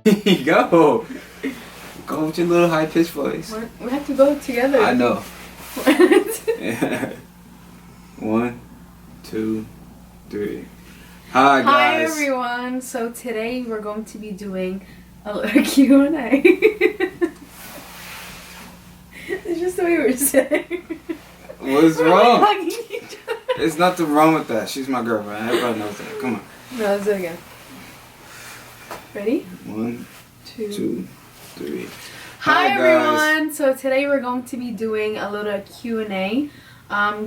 Go. Go with your little high pitched voice. We have to go together. I know. 1, 2, 3. Hi guys. Hi everyone. So today we're going to be doing a little Q&A. It's just the way we're saying. What's wrong? There's nothing wrong with that. She's my girlfriend. Everybody knows that. Come on. No, let's do it again. Ready? 1, 2, 3. Hi guys. everyone. So today we're going to be doing a little Q&A.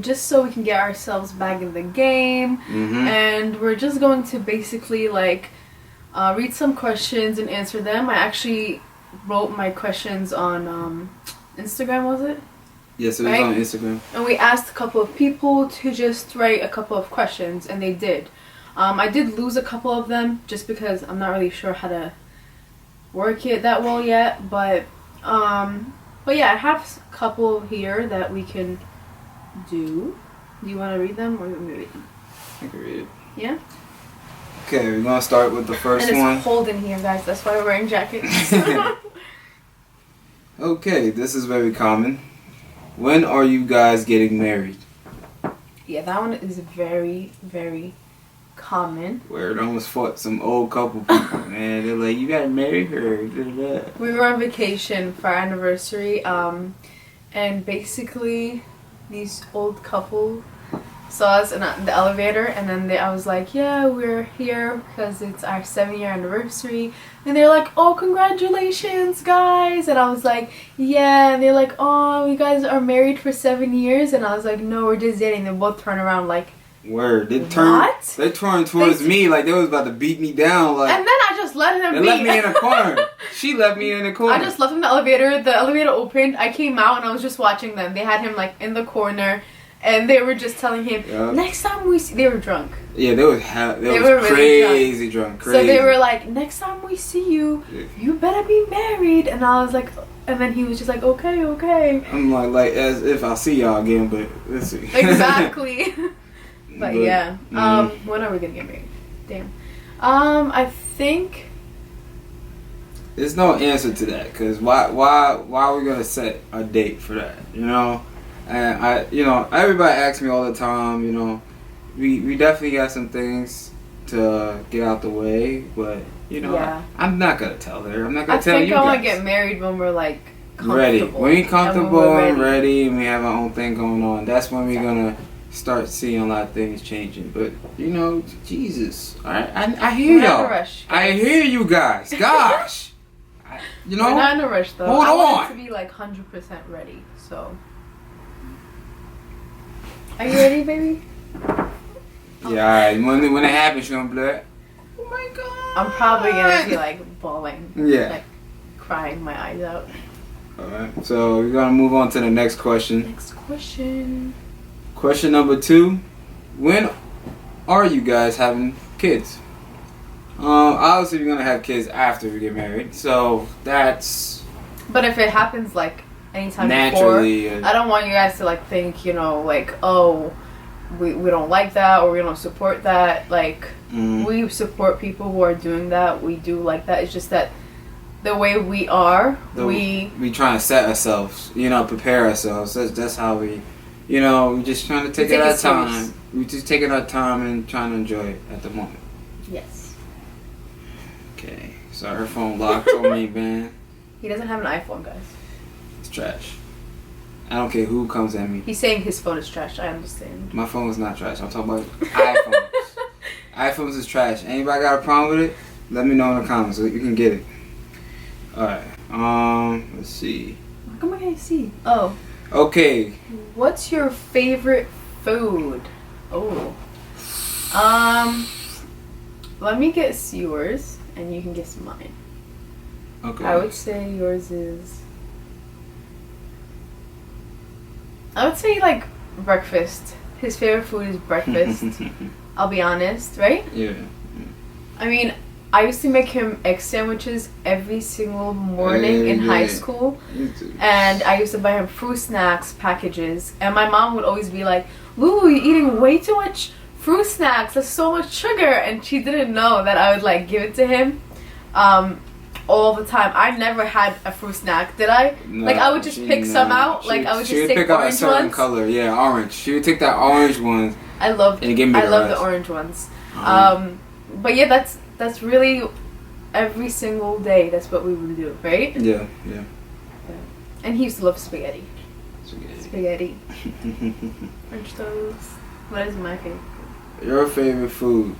Just so we can get ourselves back in the game. And we're just going to basically like read some questions and answer them. I actually wrote my questions on Instagram, was it? Yes, it was on Instagram. And we asked a couple of people to just write a couple of questions, and they did. I did lose a couple of them just because I'm not really sure how to work it that well yet. But yeah, I have a couple here that we can do. Do you want to read them or you want me to read them? I can read it. Yeah? Okay, we're going to start with the first one. And it's cold in here, guys. That's why we're wearing jackets. Okay, this is very common. When are you guys getting married? Yeah, that one is very, very common. Where it almost fought some old couple people, man. They're like, you gotta marry her. We were on vacation for our anniversary, and basically these old couple saw us in the elevator, and then I was like, yeah, we're here because it's our 7-year anniversary. And they're like, oh, congratulations, guys. And I was like, yeah. And they're like, oh, you guys are married for 7 years. And I was like, no, we're just dating. They both turn around like, word. They turned towards me like they was about to beat me down. Like, and then I just let them They left me in a corner. She left me in the corner. I just left him in the elevator. The elevator opened. I came out and I was just watching them. They had him like in the corner. And they were just telling him, next time we see... They were drunk. Yeah, they were crazy really drunk. Crazy. So they were like, next time we see you, you better be married. And I was like... And then he was just like, okay, okay. I'm like as if I'll see y'all again, but let's see. Exactly. but yeah. When are we going to get married? Damn. I think... There's no answer to that. Because why are we going to set a date for that? You know? And everybody asks me all the time, we definitely got some things to get out the way, but, I'm not going to tell her. I'm not going to tell you guys. I think I want to get married when we're, like, comfortable. Ready. When we're comfortable and ready and we have our own thing going on, that's when we're going to start seeing a lot of things changing. But, Jesus. I hear y'all. I hear you guys. Gosh. We're not in a rush, though. Hold on. I want it to be, like, 100% ready, so... Are you ready, baby? Yeah, alright. When it happens, you're gonna be like, oh my god. I'm probably gonna be like bawling. Yeah. Like crying my eyes out. Alright, so we're gonna move on to the next question. Next question. Question number 2. When are you guys having kids? Obviously we're gonna have kids after we get married, so that's... But if it happens like anytime naturally, before, I don't want you guys to like think, like, oh, we don't like that or we don't support that. Like, we support people who are doing that. We do like that. It's just that the way we are, we trying to set ourselves, prepare ourselves. That's how we, we're just trying to take it our time. We just taking our time and trying to enjoy it at the moment. Yes. Okay, so her phone locked on me, man. He doesn't have an iPhone, guys. Trash. I don't care who comes at me. He's saying his phone is trash. I understand. My phone is not trash. I'm talking about iPhones. iPhones is trash. Anybody got a problem with it? Let me know in the comments so you can get it. Alright. Let's see. How come I can't see? Oh. Okay. What's your favorite food? Oh. Let me guess yours and you can guess mine. Okay. I would say yours is... I would say like breakfast. His favorite food is breakfast. I'll be honest, right? Yeah. I mean, I used to make him egg sandwiches every single morning in high school. And I used to buy him fruit snacks packages. And my mom would always be like, Lulu, you're eating way too much fruit snacks. That's so much sugar. And she didn't know that I would like give it to him. all the time. I never had a fruit snack, did I? No, like I would just pick some out. Like I would just take pick out a orange certain ones. color. Yeah, orange. She would take that orange ones. I love the orange ones. But yeah, that's really every single day. That's what we would do, right? Yeah. And he used to love spaghetti. Spaghetti. French toast. What is my favorite? Your favorite food?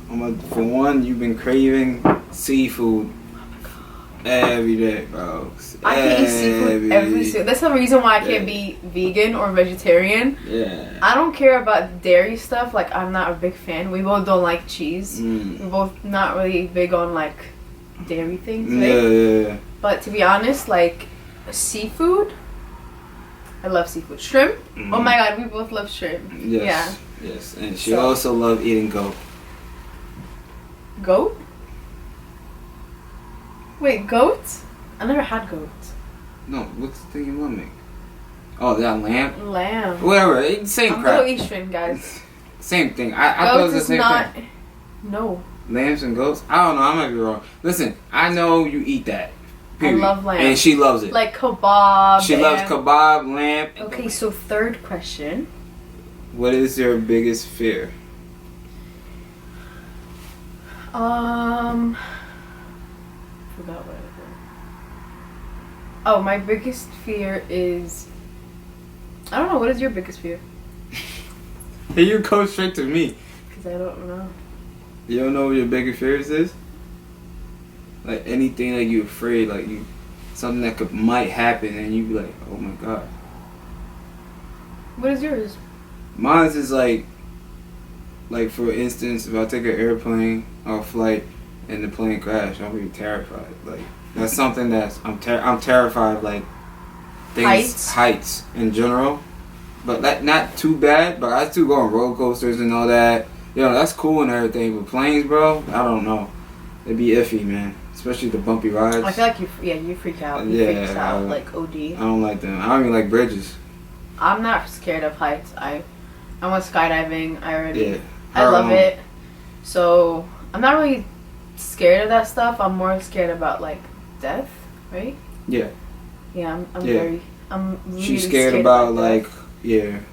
For one, you've been craving seafood every day, bro. I can eat seafood every single. That's the reason why I can't be vegan or vegetarian. Yeah. I don't care about dairy stuff. Like I'm not a big fan. We both don't like cheese. We're both not really big on like dairy things. Right? Yeah. But to be honest, like seafood, I love seafood. Shrimp. Oh my god, we both love shrimp. Yes. And she also loved eating goat. Goat? Wait, goat? I never had goat. No, what's the thing you want to make? Oh, that lamb? Lamb. Whatever, same I'm crap. Middle Eastern, guys. Same thing. I thought it was the same thing. No. Lambs and goats? I don't know, I might be wrong. Listen, I know you eat that. Period. I love lamb. And she loves it. Like kebab. She loves kebab, lamb. Okay, so third question. What is your biggest fear? Forgot what I said. Oh, my biggest fear is. I don't know. What is your biggest fear? Hey, you go straight to me. Because I don't know. You don't know what your biggest fears is? Like anything that you're afraid, like something that might happen, and you be like, oh my god. What is yours? Mine is like for instance, if I take an airplane or a flight and the plane crash, I'll be terrified. Like that's something that's I'm terrified of, like things heights in general, but that not too bad. But I still go on roller coasters and all that. You know, that's cool and everything. But planes, bro, I don't know. It'd be iffy, man. Especially the bumpy rides. I feel like you freak out. You freak out like OD. I don't like them. I don't even like bridges. I'm not scared of heights. I went skydiving. I love own. it. So I'm not really scared of that stuff. I'm more scared about like death, right? Yeah. Yeah, I'm really She's scared about like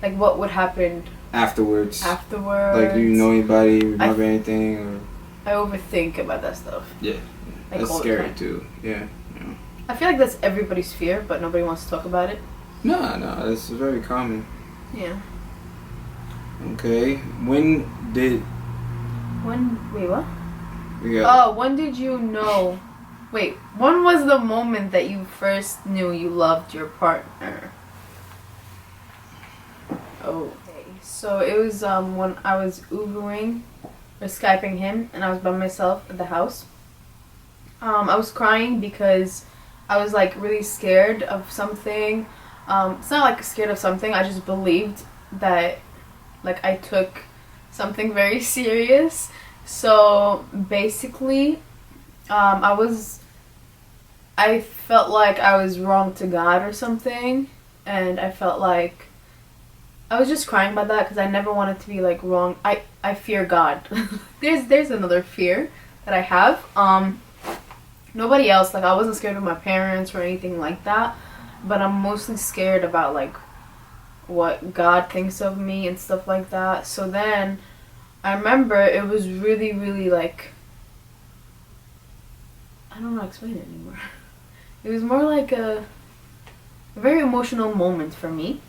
like what would happen afterwards. Like do you know anybody, remember anything, or I overthink about that stuff. Yeah. Like that's scary too. Yeah. I feel like that's everybody's fear, but nobody wants to talk about it. No, it's very common. Yeah. Okay. Wait, what? When did you know? Wait, when was the moment that you first knew you loved your partner? Okay, so it was when I was Ubering or Skyping him, and I was by myself at the house. I was crying because I was like really scared of something. It's not like scared of something. I just believed that like I took something very serious. So basically, I felt like I was wrong to God or something, and I felt like I was just crying about that because I never wanted to be like wrong. I fear God. there's another fear that I have. Nobody else, like I wasn't scared of my parents or anything like that, but I'm mostly scared about like what God thinks of me and stuff like that. So then I remember it was really, really like, I don't know how to explain it anymore. It was more like a very emotional moment for me.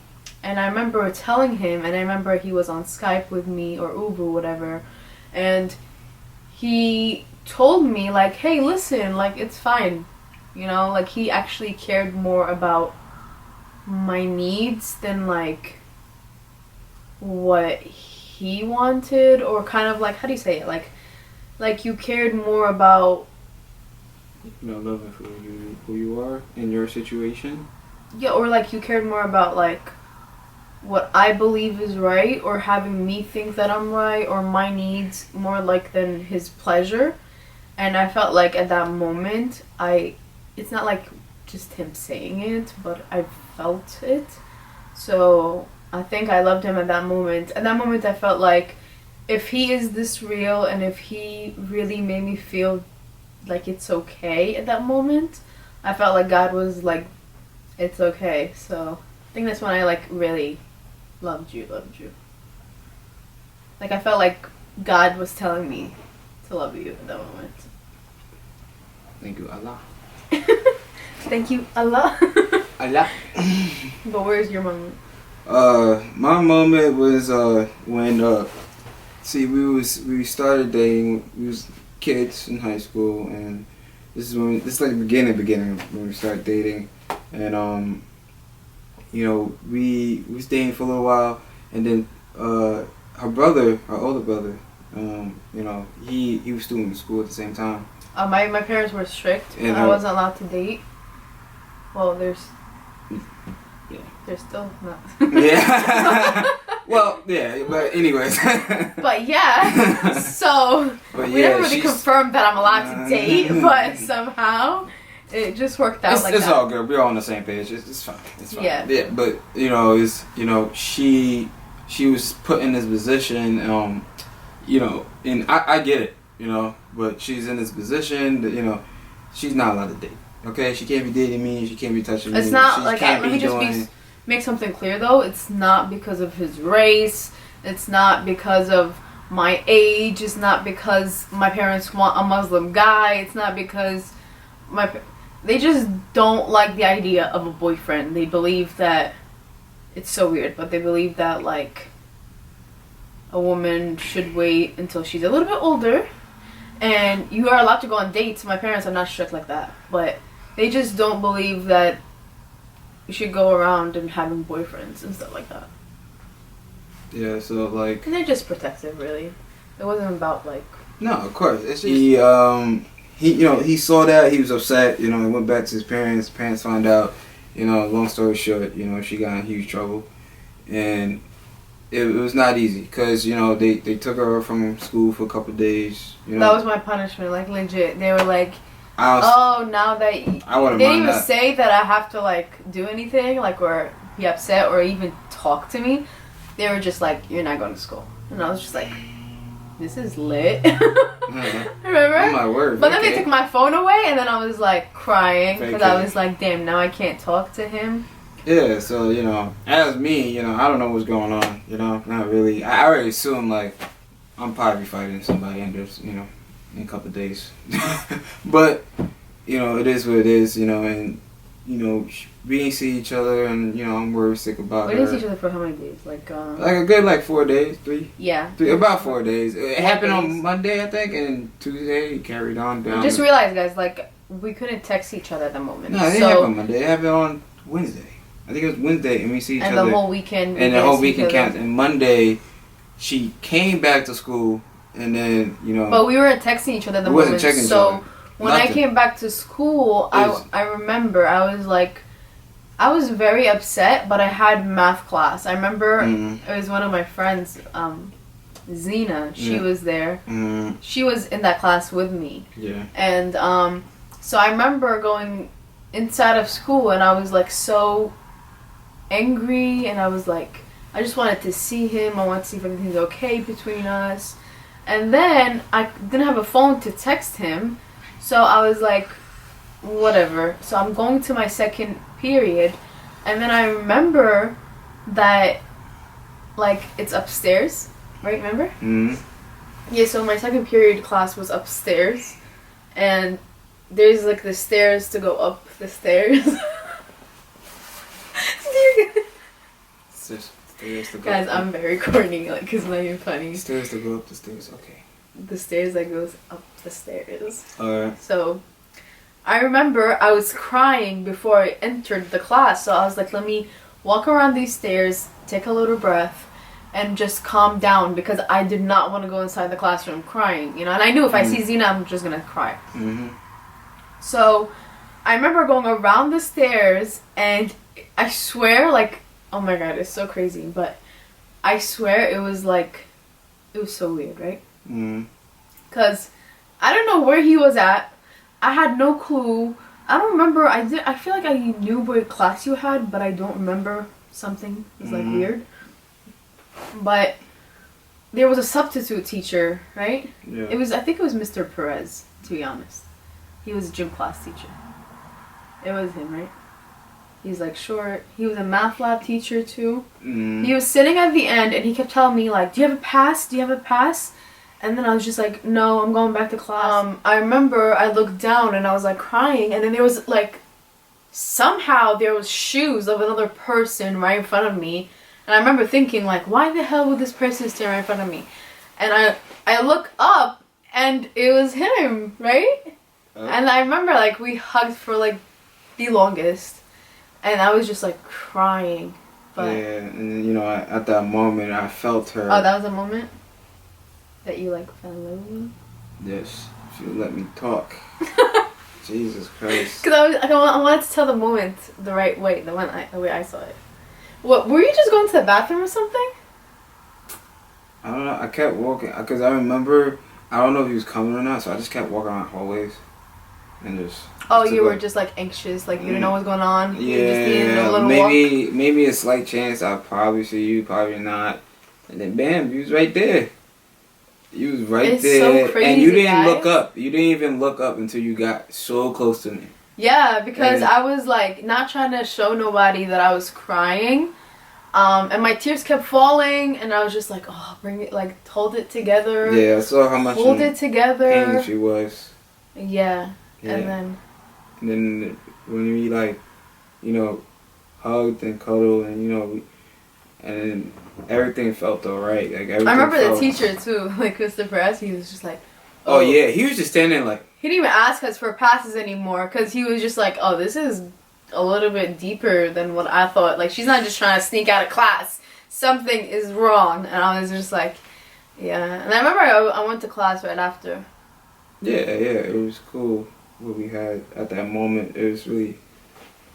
And I remember telling him, and I remember he was on Skype with me or Uber, whatever, and he told me like, hey, listen, like it's fine, you know, like he actually cared more about my needs than like what he wanted, or kind of like, how do you say it, like you cared more about, you know, loving who you are in your situation. Yeah, or like you cared more about like what I believe is right, or having me think that I'm right, or my needs more like than his pleasure. And I felt like at that moment, it's not like just him saying it, but I felt it. So I think I loved him at that moment. At that moment, I felt like if he is this real and if he really made me feel like it's okay at that moment. I felt like God was like, it's okay. So I think that's when I like really loved you. Like I felt like God was telling me to love you at that moment. Thank you, Allah. Thank you, Allah. Allah. But where's your moment? My moment was when we started dating. We was kids in high school, and this is like the beginning when we started dating, and we was dating for a little while, and then her older brother, he was still in school at the same time. My parents were strict, and I wasn't allowed to date. Well, there's still not. Yeah. Well, yeah, but anyways. But yeah, so we never really confirmed that I'm allowed to date, but somehow it just worked out like that. It's all good. We're all on the same page. It's fine. It's fine. Yeah. But she was put in this position, and I get it, but she's in this position that she's not allowed to date. Okay, she can't be dating me. She can't be touching me. It's not like let me just make something clear though. It's not because of his race. It's not because of my age. It's not because my parents want a Muslim guy. It's not because they just don't like the idea of a boyfriend. They believe that it's so weird, but they believe that like a woman should wait until she's a little bit older, and you are allowed to go on dates. My parents are not strict like that, but they just don't believe that you should go around and having boyfriends and stuff like that. Yeah, so like... And they're just protective, really. It wasn't about like... No, of course. It's just, he saw that, he was upset, he went back to his parents. Parents found out, long story short, she got in huge trouble. And it was not easy, because, they took her from school for a couple of days. That was my punishment, like legit. They were like... now that they didn't even say that I have to like do anything, like or be upset or even talk to me. They were just like, "You're not going to school," and I was just like, "This is lit." Remember? Oh my word! But then they took my phone away, and then I was like crying because I was like, "Damn, now I can't talk to him." Yeah, so as me, I don't know what's going on. Not really. I already assume like I'm probably fighting somebody, and there's in a couple of days. But it is what it is, and we ain't see each other, and I'm worried sick about her. We didn't see each other for how many days? Like a good 4 days, 3. Yeah. About 4 days. It happened on Monday, I think, and Tuesday it carried on down. Just realize, guys, like we couldn't text each other at the moment. No, it didn't happen on Monday. It happened on Wednesday. I think it was Wednesday, and we see each other. And the whole weekend. And the whole weekend counts. And Monday, she came back to school. And then, But we weren't texting each other at the moment. So when I came back to school, I remember I was like, I was very upset, but I had math class. I remember it was one of my friends, Zena. She was there. Mm-hmm. She was in that class with me. Yeah. And so I remember going inside of school, and I was like so angry, and I was like, I just wanted to see him. I wanted to see if everything's okay between us. And then I didn't have a phone to text him, so I was like, whatever. So I'm going to my second period, and then I remember that, like, it's upstairs, right? Remember? Mm-hmm. Yeah, so my second period class was upstairs, and there's, like, the stairs to go up the stairs. Guys, I'm very corny, like, it's not even funny. Stairs to go up the stairs, okay. The stairs that goes up the stairs. Alright. So, I remember I was crying before I entered the class, so I was like, let me walk around these stairs, take a little breath, and just calm down, because I did not want to go inside the classroom crying, and I knew if I see Zena, I'm just gonna cry. Mm-hmm. So, I remember going around the stairs, and I swear, like, oh my god, it's so crazy, but I swear it was so weird, right? Because I don't know where he was at. I had no clue. I don't remember. I feel like I knew what class you had, but I don't remember something. It was like weird. But there was a substitute teacher, right? Yeah. I think it was Mr. Perez, to be honest. He was a gym class teacher. It was him, right? He's like short. He was a math lab teacher too. He was sitting at the end and he kept telling me like, "Do you have a pass? Do you have a pass?" And then I was just like, "No, I'm going back to class." I remember I looked down and I was like crying, and then there was like, somehow there was shoes of another person right in front of me, and I remember thinking like, why the hell would this person stand right in front of me? And I look up and it was him, right? And I remember like we hugged for like the longest, and I was just like crying. But yeah, and you know, at that moment I felt her. Oh, that was a moment that you like fell in love with me? Yes, if you let me talk. Jesus Christ. Because I wanted to tell the moment the right way, the way I saw it. What, were you just going to the bathroom or something? I don't know. I kept walking because I remember. I don't know if he was coming or not, so I just kept walking around hallways and just. Oh, you were just like anxious, like you didn't know what was going on. Yeah, You just needed a little maybe a slight chance I'll probably see you, probably not, and then bam, you was right there. You was right there, so crazy, and you didn't guys. look up. You didn't even look up until you got so close to me. Yeah, because I was like not trying to show nobody that I was crying, and my tears kept falling, and I was just like, oh, bring it, like hold it together. Yeah, I saw how much hold it together. Pain she was. Yeah, yeah. and then when we like, you know, hugged and cuddled, and you know, and then everything felt alright. Like everything. I remember the teacher too, like Christopher S. He was just like, oh yeah, he was just standing like. He didn't even ask us for passes anymore because he was just like, oh, this is a little bit deeper than what I thought. Like, she's not just trying to sneak out of class. Something is wrong. And I was just like, yeah. And I remember I went to class right after. Yeah, it was cool what we had at that moment. It was really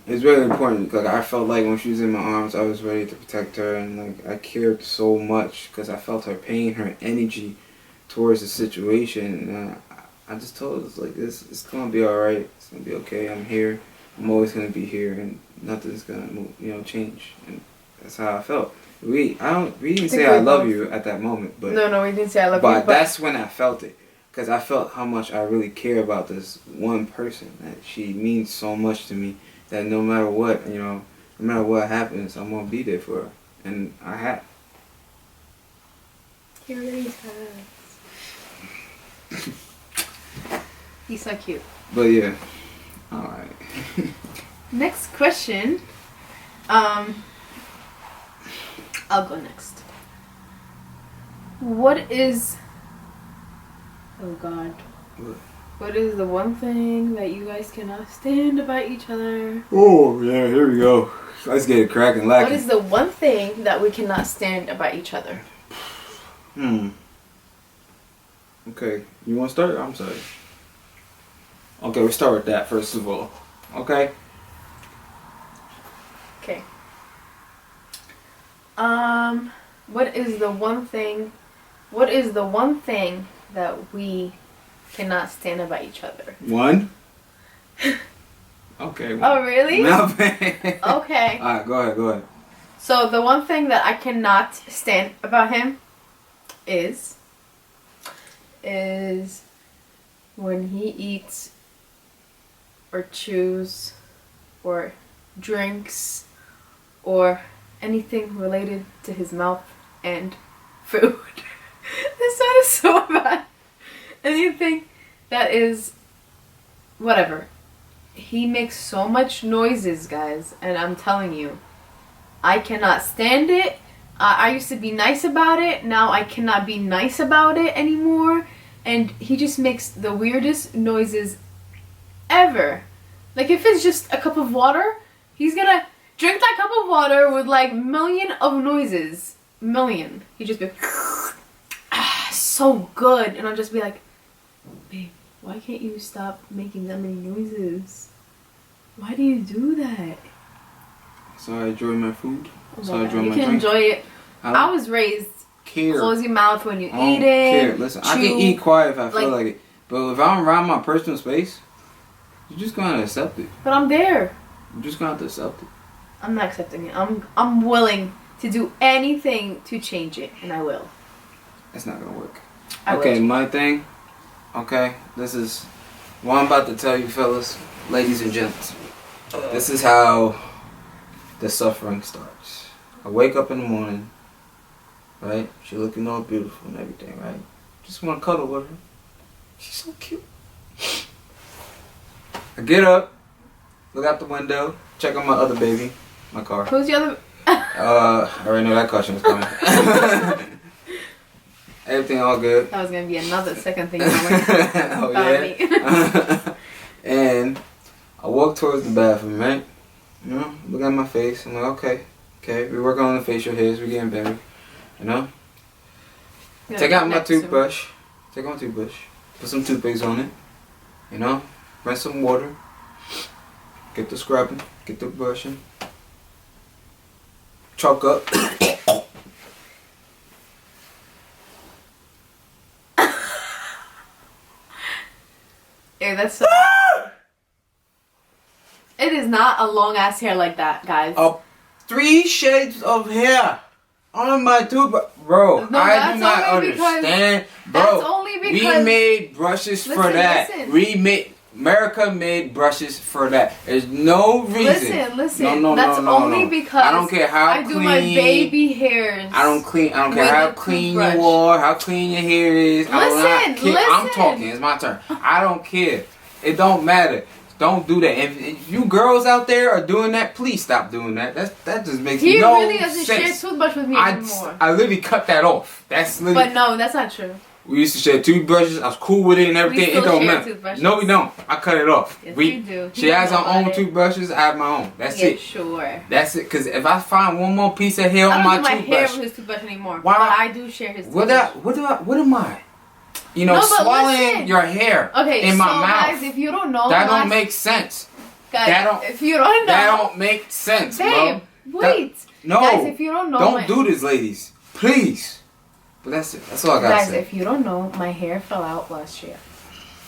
important. Like, I felt like when she was in my arms, I was ready to protect her. And, like, I cared so much because I felt her pain, her energy towards the situation. And I just told us like it's gonna be all right. It's gonna be okay. I'm here. I'm always gonna be here, and nothing's gonna change. And that's how I felt. We didn't say I love you at that moment, but no, we didn't say I love you. But that's when I felt it, because I felt how much I really care about this one person. That she means so much to me. That no matter what, no matter what happens, I'm gonna be there for her, and I have. He really has. He's so cute. But yeah, all right. Next question. I'll go next. What is? Oh God. What is the one thing that you guys cannot stand about each other? Oh yeah, here we go. Let's get it cracking, lacking. What is the one thing that we cannot stand about each other? Okay, you want to start? I'm sorry. Okay, we'll start with that first of all. Okay? Okay. What is the one thing that we cannot stand about each other? One? Okay. One. Oh, really? No, Okay. Alright, go ahead. So the one thing that I cannot stand about him is when he eats or chews or drinks or anything related to his mouth and food. This sounds so bad. Anything that is whatever. He makes so much noises, guys, and I'm telling you, I cannot stand it. I used to be nice about it. Now I cannot be nice about it anymore. And he just makes the weirdest noises ever. Like if it's just a cup of water, he's gonna drink that cup of water with like million of noises. Million. He'd just be so good. And I'll just be like, babe, why can't you stop making that many noises? Why do you do that? So I enjoy my food. So I You enjoy my can drink. enjoy it. I was raised close your mouth when you eat it. Listen, I can eat quiet if I feel like it. But if I'm around my personal space, you're just gonna accept it. But I'm there. You're just gonna have to accept it. I'm not accepting it. I'm willing to do anything to change it, and I will. It's not gonna work. I okay, will. my thing. Okay, this is What I'm about to tell you, fellas, ladies and gents, this is how the suffering starts. I wake up in the morning, right? She looking all beautiful and everything, right? Just want to cuddle with her. She's so cute. I get up, look out the window, check on my other baby, my car. Who's the other? I already know that question was coming. Everything all good. That was gonna be another second thing. Oh yeah. And I walk towards the bathroom, right? You know, look at my face. I'm like, okay, we're working on the facial hairs. We're getting better. You know. Take out my toothbrush. Take out my toothbrush. Put some toothpaste on it. You know. Rinse some water. Get the scrubbing. Get the brushing. Chalk up. Ew, that's so. It is not a long ass hair like that, guys. 3 shades of hair on my toothbrush. Bro, no, I do not understand. Bro, that's only because we made brushes for that. America made brushes for that. There's no reason. Listen. No, that's only because I don't care how I do my baby hairs. I don't care how clean you are, how clean your hair is. Listen. I'm talking. It's my turn. I don't care. It don't matter. Don't do that. If you girls out there are doing that, please stop doing that. That just makes no sense. He really doesn't share toothbrush with me anymore. I literally cut that off. That's literally. But no, that's not true. We used to share toothbrushes. I was cool with it and everything. We still it don't share matter. Toothbrushes. No, we don't. I cut it off. Yes, you do. She has her own toothbrushes. I have my own. That's it. Sure. That's it. Because if I find one more piece of hair on my toothbrush, I don't do my hair with his toothbrush anymore. Why? But I do share his toothbrush. What am I? You know, swallowing your hair in my mouth. Guys, if you don't know, that don't make sense. Guys, if you don't know, that don't make sense, babe, bro. Wait. No. Guys, if you don't know, don't do this, ladies. Please. But that's it. That's all I gotta say. Guys, if you don't know, my hair fell out last year.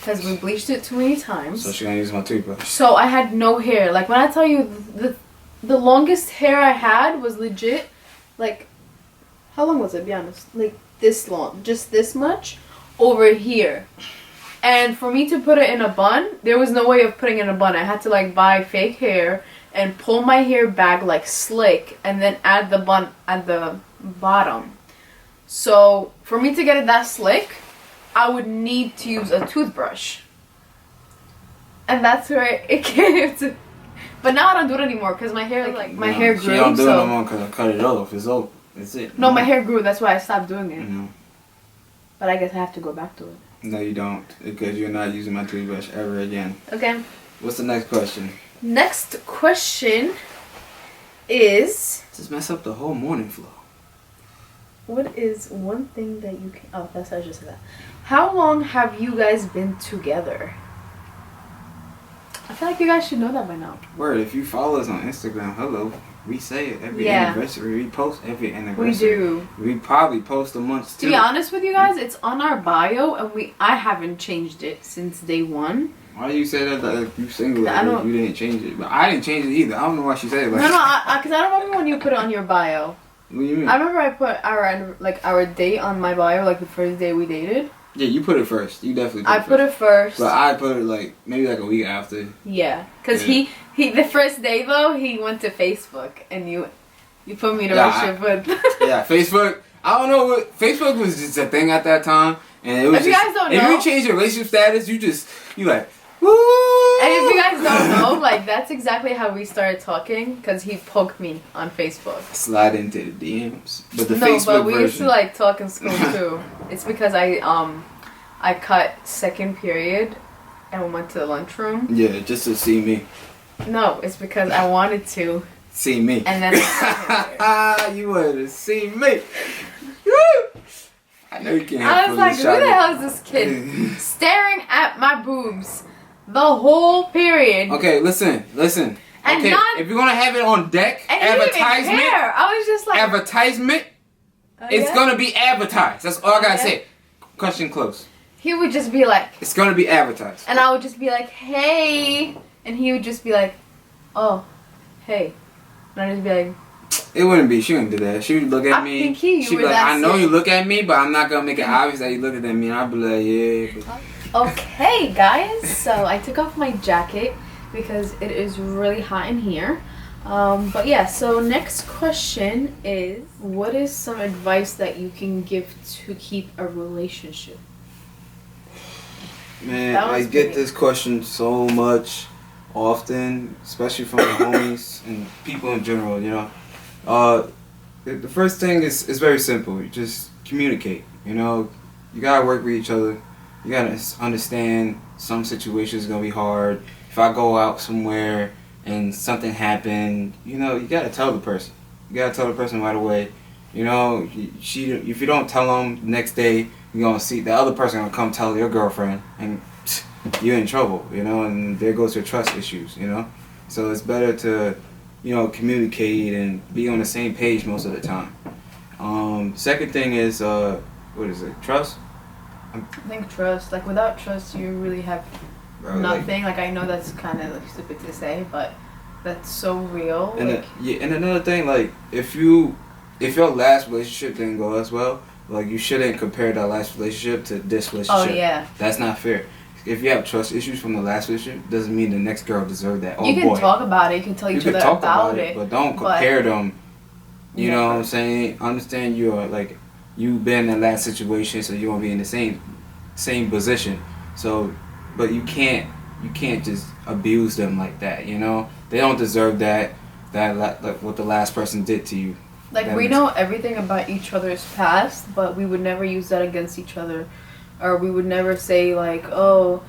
Because we bleached it too many times. So she's gonna use my toothbrush. So I had no hair. Like, when I tell you, the longest hair I had was legit, like, how long was it, be honest? Like, this long. Just this much over here. And for me to put it in a bun, there was no way of putting it in a bun. I had to, like, buy fake hair and pull my hair back, like, slick, and then add the bun at the bottom. So, for me to get it that slick, I would need to use a toothbrush. And that's where it came to. But now I don't do it anymore because my hair, my hair grew. She don't do it no more because I cut it off. It's over. That's it. No, my hair grew. That's why I stopped doing it. Mm-hmm. But I guess I have to go back to it. No, you don't. Because you're not using my toothbrush ever again. Okay. What's the next question? Next question is... Just mess up the whole morning flow. What is one thing that you can... Oh, that's I just said that. How long have you guys been together? I feel like you guys should know that by now. Word, if you follow us on Instagram, hello. We say it every anniversary. We post every anniversary. We do. We probably post a month too. To be honest with you guys, it's on our bio, and I haven't changed it since day one. Why do you say that? Like you single? Like you didn't change it, but I didn't change it either. I don't know why she said it. Like no, because I don't remember when you put it on your bio. What do you mean? I remember I put our date on my bio, like the first day we dated. Yeah, you put it first. You definitely put it first. I put it first. But I put it maybe a week after. Yeah, because he the first day though, he went to Facebook and you put me in a relationship with. Yeah, Facebook. I don't know what Facebook was just a thing at that time, and it was. If you guys don't know, if you change your relationship status, you like. Woo! And if you guys don't know, that's exactly how we started talking, because he poked me on Facebook. Slide into the DMs. But the Facebook No, but we version. used to talk in school too. It's because I cut second period and went to the lunchroom. Yeah, just to see me. No, it's because I wanted to. See me. And then you wanted to see me. I know you can't. I was like, who the hell is this kid staring at my boobs the whole period? Okay, listen. And okay, if you're gonna have it on deck, advertisement. I was just like, advertisement. It's gonna be advertised. That's all I gotta say. Question closed. He would just be like, it's gonna be advertised. And I would just be like, hey, and he would just be like, oh, hey, and I'd just be like. It wouldn't be. She wouldn't do that. She would look at me. She'd be like, I know you look at me, but I'm not gonna make it obvious that you looking at me. And I'd be like, yeah. Okay, guys. So I took off my jacket because it is really hot in here. But yeah, so next question is, what is some advice that you can give to keep a relationship? Man, That I was get pretty- this question so much often, especially from the homies and people in general, you know. The first thing is very simple. You just communicate, you know. You gotta work with each other. You gotta understand some situations gonna be hard. If I go out somewhere and something happened, you know, you gotta tell the person. You gotta tell the person right away. You know, if you don't tell them the next day, you're gonna see the other person gonna come tell your girlfriend, and you're in trouble. You know, and there goes your trust issues. You know, so it's better to, you know, communicate and be on the same page most of the time. Second thing is what is it? Trust. I think trust. Like without trust, you really have Bro, nothing. Like I know that's kind of like stupid to say, but that's so real. And Like, and another thing, like if your last relationship didn't go as well, like you shouldn't compare that last relationship to this relationship. oh yeah. That's not fair. If you have trust issues from the last relationship, doesn't mean the next girl deserves that. Oh You can boy. talk about it. You can tell You each can other talk about it. but don't but compare them. You know what I'm never. saying? Understand you're like you've been in that situation, so you won't be in the same position. So, but you can't just abuse them like that. You know, they don't deserve that like what the last person did to you. Like That we makes- know everything about each other's past, but we would never use that against each other, or we would never say like, oh,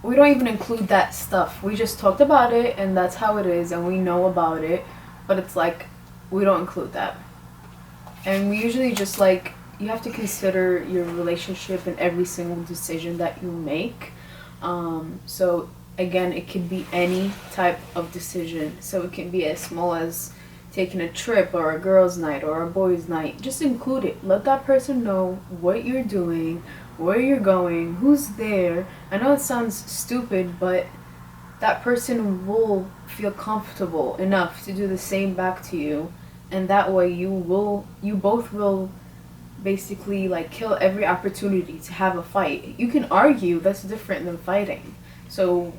we don't even include that stuff. We just talked about it, and that's how it is, and we know about it, but it's like we don't include that. And we usually just like you have to consider your relationship in every single decision that you make. So again, it could be any type of decision. So it can be as small as taking a trip or a girls' night or a boys' night. Just include it. Let that person know what you're doing, where you're going, who's there. I know it sounds stupid, but that person will feel comfortable enough to do the same back to you, and that way you both will basically like kill every opportunity to have a fight. You can argue, that's different than fighting. So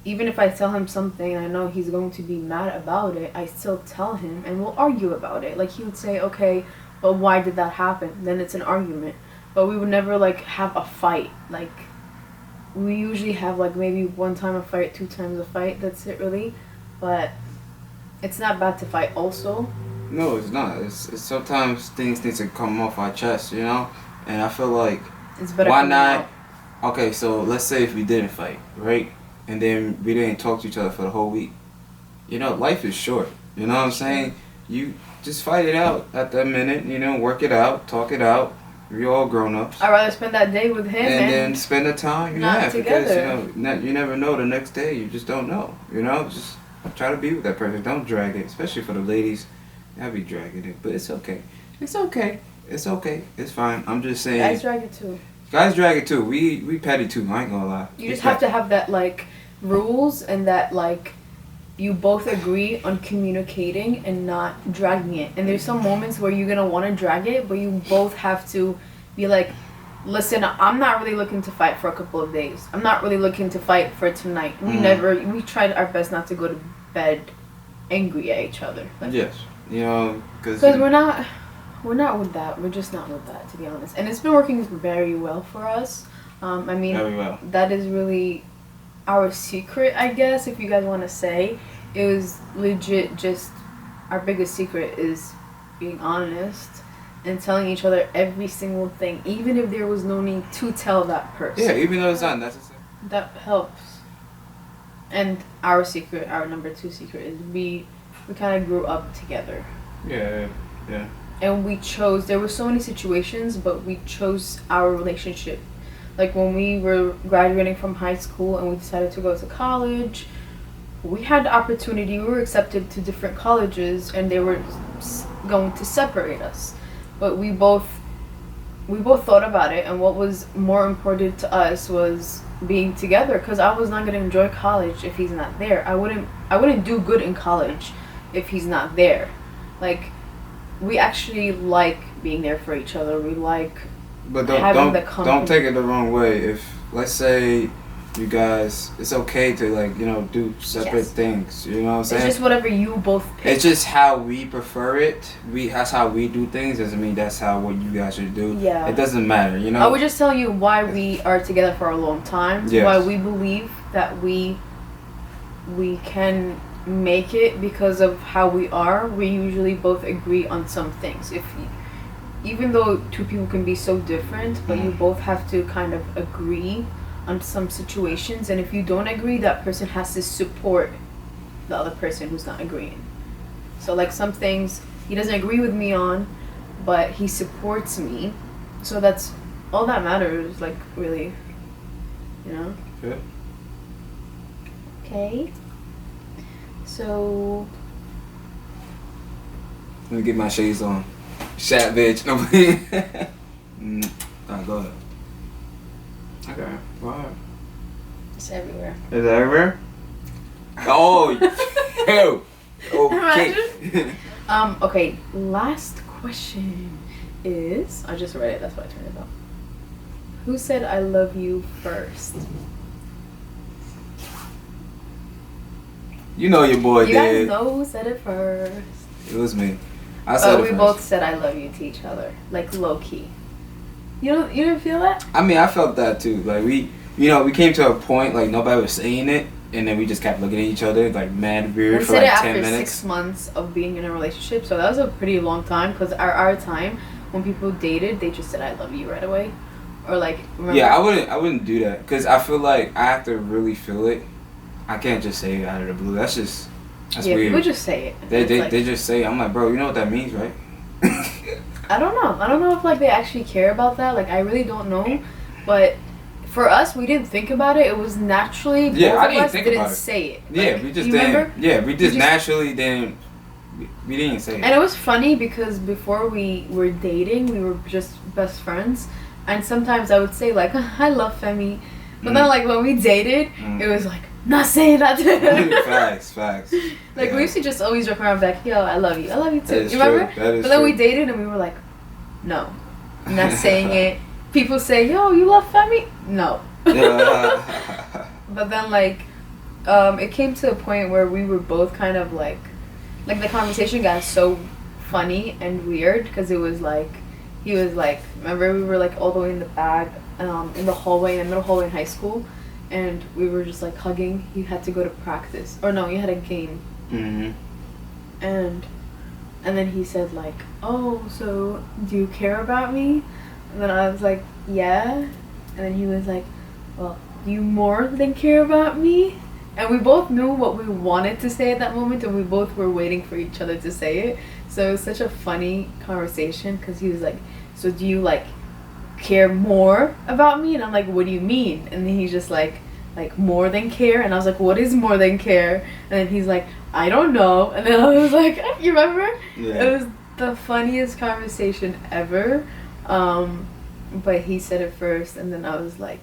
even if I tell him something and I know he's going to be mad about it, I still tell him and we'll argue about it. Like he would say, okay, but why did that happen? Then it's an argument. But we would never like have a fight. Like we usually have like maybe one time a fight, two times a fight. That's it really. But it's not bad to fight also. No, it's not. It's sometimes things need to come off our chest, you know. And I feel like It's better. why coming not? out. Okay, so let's say if we didn't fight, right? And then we didn't talk to each other for the whole week. You know, life is short. You know what I'm saying? You just fight it out at that minute, you know, work it out, talk it out. We're all grown ups. I'd rather spend that day with him And then spend the time you not have because together. you never know the next day. You just don't know. You know, just try to be with that person. Don't drag it, especially for the ladies. I'll be dragging it, but it's okay. It's okay. It's okay. It's fine. I'm just saying. guys drag it too. Guys drag it too. We petty too. I ain't gonna lie. You just have to have that like rules and that like you both agree on communicating and not dragging it. And there's some moments where you're gonna want to drag it, but you both have to be like, listen, I'm not really looking to fight for a couple of days. I'm not really looking to fight for tonight. We tried our best not to go to bed angry at each other. Like, Yes. You know, because we're not with that. We're just not with that, to be honest. And it's been working very well for us. I mean, very well. that is really our secret, I guess, if you guys want to say. It was legit just our biggest secret is being honest and telling each other every single thing, even if there was no need to tell that person. Yeah, even though it's not necessary. That helps. And our secret, our number 2 secret, is we kind of grew up together. Yeah. And we chose, there were so many situations, but we chose our relationship. Like when we were graduating from high school and we decided to go to college, we had the opportunity, we were accepted to different colleges and they were going to separate us. But we both thought about it, and what was more important to us was being together, because I was not going to enjoy college if he's not there. I wouldn't do good in college if he's not there. Like, we actually like being there for each other. We like But having the company. don't take it the wrong way. If let's say you guys, it's okay to like do separate things. You know what I'm saying? It's just whatever you both pick. It's just how we prefer it. That's how we do things. Doesn't mean that's how what you guys should do. Yeah. It doesn't matter. I would just tell you why we are together for a long time. Yes. Why we believe that we can make it because of how we are. We usually both agree on some things. Even though two people can be so different, but you both have to kind of agree on some situations, and if you don't agree, that person has to support the other person who's not agreeing. So like some things he doesn't agree with me on, but he supports me, so that's all that matters, like, really, Good. Okay, so Let me get my shades on. Shat bitch. No. Go ahead. Okay. Wow. it's everywhere. Is that everywhere? Oh, hell. Okay. Okay, last question is, I just read it, that's why I turned it up. Who said I love you first? You know your boy You guys did. know who said it first. It was me. I said it we first. both said I love you to each other, like low key. You didn't feel that? I mean, I felt that too. Like we came to a point like nobody was saying it, and then we just kept looking at each other like mad weird We for said like it 10 after minutes. 6 months of being in a relationship, so that was a pretty long time. Cause our time when people dated, they just said I love you right away, or like remember? Yeah, I wouldn't do that because I feel like I have to really feel it. I can't just say it out of the blue. That's weird. People just say it. They just say it. I'm like, bro, you know what that means, right? I don't know if like they actually care about that. Like I really don't know, but for us, we didn't think about it. It was naturally. Yeah, both I of didn't us think didn't about it. say it. Yeah, Like, we just you didn't. remember? Yeah, we just naturally didn't. We didn't say it. And it was funny because before we were dating, we were just best friends, and sometimes I would say like, "I love Femi," but then like when we dated, it was like, "Not saying that." Facts. Like we used to just always joke around back, "Yo, I love you too." That is You remember? true. That is but then true. we dated and we were like, "No, I'm not saying it." People say, "Yo, you love Femi?" No. But then like, it came to a point where we were both kind of like the conversation got so funny and weird because it was like he was like, remember we were like all the way in the back, in the hallway, in the middle hallway in high school, and we were just like hugging. He had to go to practice, or no, he had a game. Mhm. And then he said like, "Oh, so do you care about me?" And then I was like, "Yeah." And then he was like, "Well, do you more than care about me?" And we both knew what we wanted to say at that moment, and we both were waiting for each other to say it. So it was such a funny conversation because he was like, "So do you like care more about me?" And I'm like, "What do you mean?" And then he's just like more than care, and I was like, "What is more than care?" And then he's like, "I don't know." And then I was like, "You remember?" Yeah. It was the funniest conversation ever. But he said it first, and then I was like,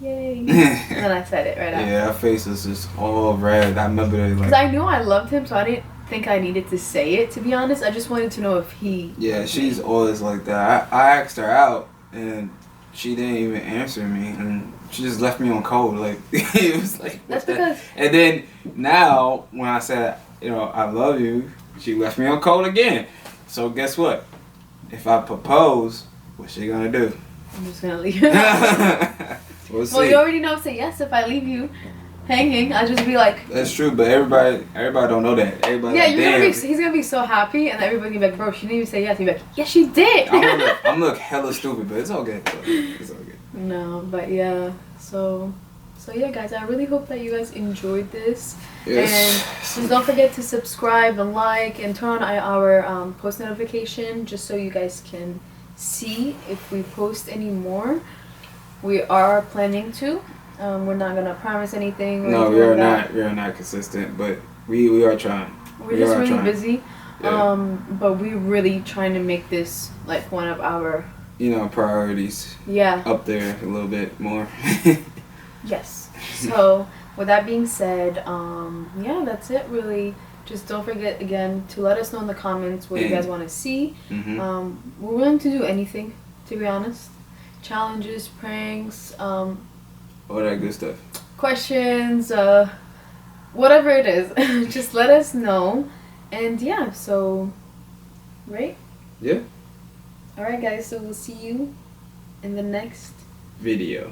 "Yay!" And then I said it right after. Yeah, our face was just all red. I remember it Because like. I knew I loved him, so I didn't think I needed to say it. To be honest, I just wanted to know if he. Yeah, she's always like that. I asked her out, and she didn't even answer me, and she just left me on cold. Like it was like. That's that? because. And then now, when I said, I love you, she left me on cold again. So guess what? If I propose, what's she gonna do? I'm just gonna leave. We'll see. Well, you already know. Say yes if I leave you hanging. I'll just be like. That's true, but everybody don't know that. Everybody. Yeah, like, he's gonna be so happy, and everybody be like, "Bro, she didn't even say yes." He'd be like, "Yes, she did." I'm look hella stupid, but it's all good. It's all good. No, but yeah. So yeah, guys. I really hope that you guys enjoyed this. Yes. And just don't forget to subscribe and like and turn on our post notification just so you guys can see if we post any more. We are planning to. We're not gonna promise anything. No, we are not. We are not consistent, but we are trying. We're just really trying. busy. Yeah. But we're really trying to make this like one of our priorities. Yeah. Up there a little bit more. Yes. So with that being said, yeah, that's it really. Just don't forget again to let us know in the comments what you guys want to see. Mm-hmm. We're willing to do anything, to be honest. Challenges, pranks, All that good stuff. questions, whatever it is. Just let us know. And yeah, so, right? Yeah. Alright guys, so we'll see you in the next Video.